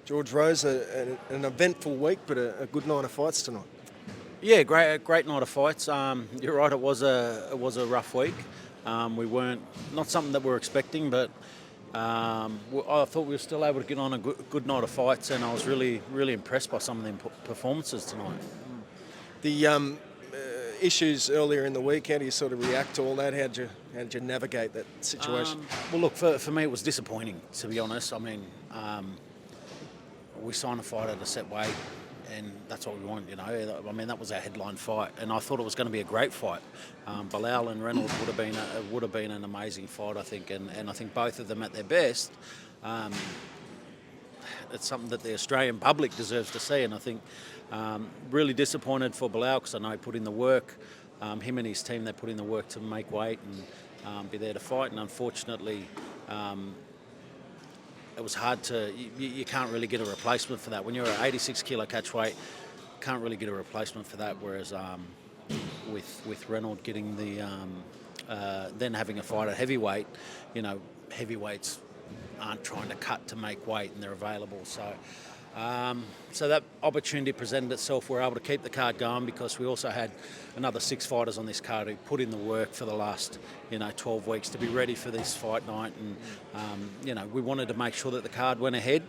George Rose, an eventful week, but a good night of fights tonight. Yeah, great night of fights. You're right, it was a rough week. We weren't not something that we were expecting, but I thought we were still able to get on a good night of fights, and I was really impressed by some of them performances tonight. The issues earlier in the week, how do you sort of react to all that? How did you navigate that situation? Well, look, for me it was disappointing, to be honest. I mean, we signed a fight at a set weight, and that's what we want, you know. I mean, that was our headline fight, and I thought it was going to be a great fight. Bilal and Reynolds would have been an amazing fight, I think, and I think both of them at their best. It's something that the Australian public deserves to see, and I think really disappointed for Bilal because I know he put in the work. Him and his team, they put in the work to make weight and be there to fight, and unfortunately it was hard to, you can't really get a replacement for that. When you're at 86 kilo catch weight, can't really get a replacement for that, whereas with Reynolds getting then having a fight at heavyweight, you know, heavyweights aren't trying to cut to make weight and they're available. So that opportunity presented itself. We were able to keep the card going because we also had another 6 fighters on this card who put in the work for the last 12 weeks to be ready for this fight night, and we wanted to make sure that the card went ahead,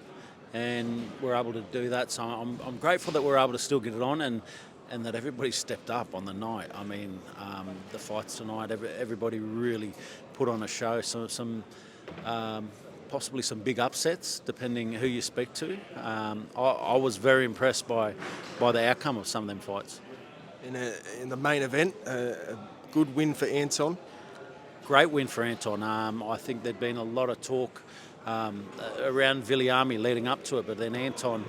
and we're able to do that. So I'm grateful that we're able to still get it on, and that everybody stepped up on the night. I mean, the fights tonight, everybody really put on a show. Some possibly some big upsets, depending who you speak to. I was very impressed by the outcome of some of them fights. In the main event, a good win for Anton. Great win for Anton. I think there'd been a lot of talk around Viliami leading up to it, but then Anton,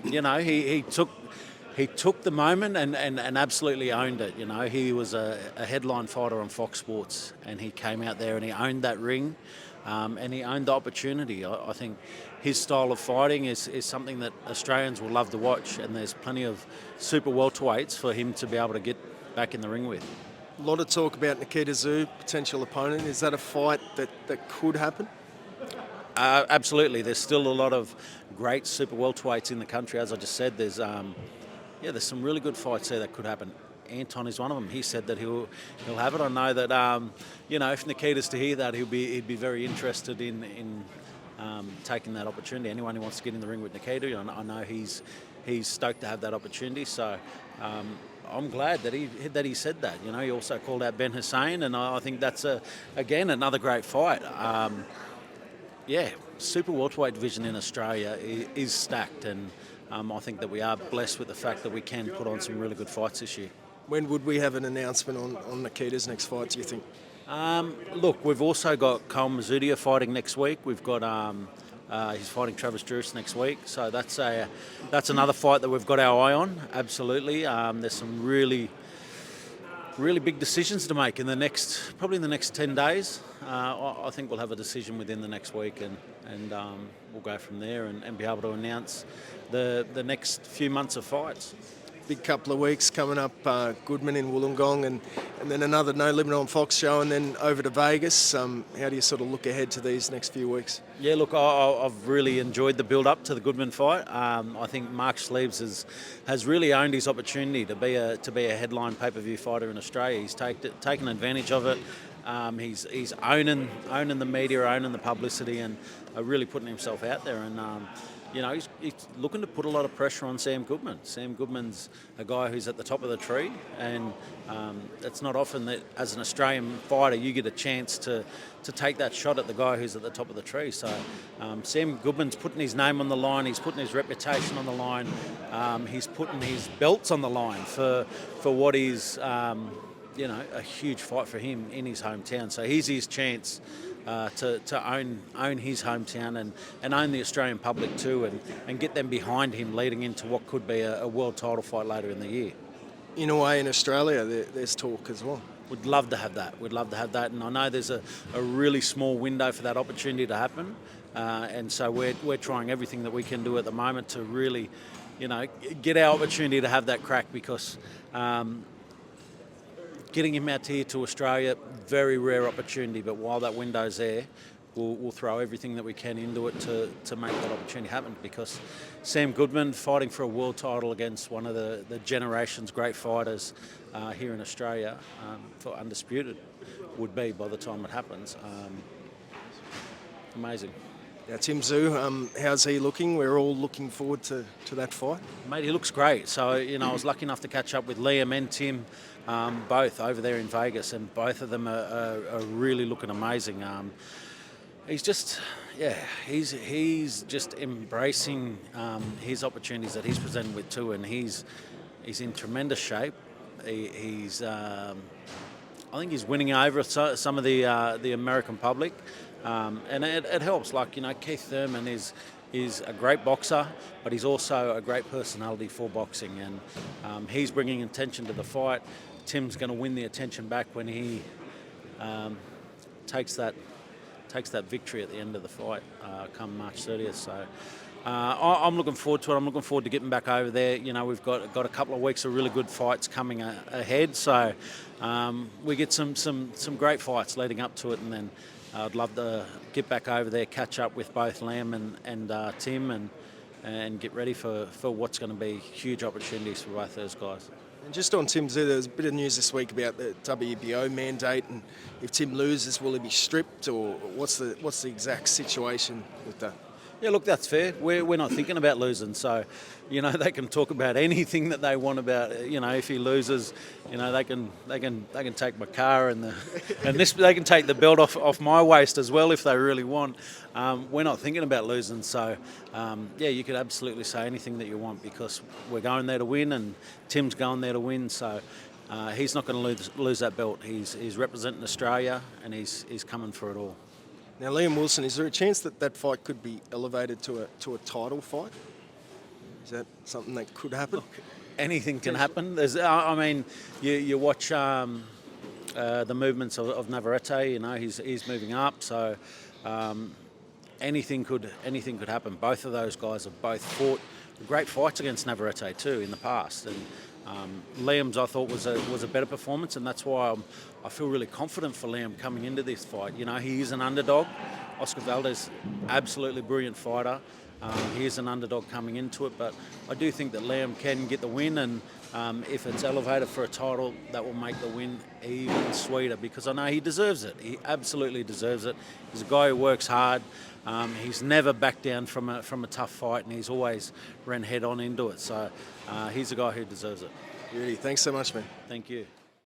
he took the moment and absolutely owned it. You know, he was a headline fighter on Fox Sports, and he came out there and he owned that ring. And he owned the opportunity. I think his style of fighting is something that Australians will love to watch, and there's plenty of super welterweights for him to be able to get back in the ring with. A lot of talk about Nikita Tszyu, potential opponent. Is that a fight that could happen? Absolutely. There's still a lot of great super welterweights in the country. As I just said, there's some really good fights there that could happen. Anton is one of them. He said that he'll have it. I know that if Nikita's to hear that, he'd be very interested in taking that opportunity. Anyone who wants to get in the ring with Nikita, I know he's stoked to have that opportunity. So I'm glad that he said that. You know, he also called out Ben Hussein, and I think that's again another great fight. Super welterweight division in Australia is stacked, and I think that we are blessed with the fact that we can put on some really good fights this year. When would we have an announcement on Nikita's next fight, do you think? Look, we've also got Cole Mazudia fighting next week. We've got he's fighting Travis Druce next week, so that's another fight that we've got our eye on. Absolutely, there's some really big decisions to make in the next 10 days. I think we'll have a decision within the next week, and we'll go from there and be able to announce the next few months of fights. Big couple of weeks coming up, Goodman in Wollongong, and then another No Limit on Fox show, and then over to Vegas. How do you sort of look ahead to these next few weeks? Yeah, look, I've really enjoyed the build-up to the Goodman fight. I think Mark Sleeves has really owned his opportunity to be a headline pay-per-view fighter in Australia. He's taken advantage of it. He's owning the media, owning the publicity, and really putting himself out there. And he's looking to put a lot of pressure on Sam Goodman. Sam Goodman's a guy who's at the top of the tree, and it's not often that as an Australian fighter you get a chance to take that shot at the guy who's at the top of the tree. So Sam Goodman's putting his name on the line, he's putting his reputation on the line, he's putting his belts on the line for what is a huge fight for him in his hometown. So here's his chance to own his hometown and own the Australian public too, and get them behind him leading into what could be a world title fight later in the year. In a way, in Australia, there's talk as well. We'd love to have that. And I know there's a really small window for that opportunity to happen, and so we're trying everything that we can do at the moment to really, get our opportunity to have that crack, because getting him out here to Australia, very rare opportunity, but while that window's there, we'll throw everything that we can into it to make that opportunity happen, because Sam Goodman fighting for a world title against one of the generation's great fighters here in Australia for undisputed would be, by the time it happens, amazing. Now, Tszyu, how's he looking? We're all looking forward to that fight. Mate, he looks great. So, I was lucky enough to catch up with Liam and Tim, both over there in Vegas, and both of them are really looking amazing. He's just, he's just embracing his opportunities that he's presented with too, and he's in tremendous shape. I think he's winning over some of the American public, and it helps. Like, Keith Thurman is a great boxer, but he's also a great personality for boxing, and he's bringing attention to the fight. Tim's going to win the attention back when he takes that victory at the end of the fight come March 30th. So I'm looking forward to it. I'm looking forward to getting back over there. We've got a couple of weeks of really good fights coming ahead. So we get some great fights leading up to it, and then I'd love to get back over there, catch up with both Liam and Tim, and get ready for what's going to be huge opportunities for both those guys. And just on Tim Tszyu, there was a bit of news this week about the WBO mandate, and if Tim loses, will he be stripped, or what's the exact situation with that? Yeah, look, that's fair. We're not thinking about losing, so they can talk about anything that they want about. If he loses, they can take my car and they can take the belt off my waist as well if they really want. We're not thinking about losing, so you could absolutely say anything that you want, because we're going there to win, and Tim's going there to win. So he's not going to lose that belt. He's representing Australia, and he's coming for it all. Now, Liam Wilson, is there a chance that fight could be elevated to a title fight? Is that something that could happen? Look, anything can happen. You watch the movements of Navarrete. He's moving up, so anything could happen. Both of those guys have both fought great fights against Navarrete too in the past, and Liam's, I thought, was a better performance, and that's why I feel really confident for Liam coming into this fight. He is an underdog. Oscar Valdez, absolutely brilliant fighter. He is an underdog coming into it, but I do think that Liam can get the win, and if it's elevated for a title, that will make the win even sweeter, because I know he deserves it. He absolutely deserves it. He's a guy who works hard. He's never backed down from a tough fight, and he's always ran head on into it. So he's a guy who deserves it. Beauty. Thanks so much, man. Thank you.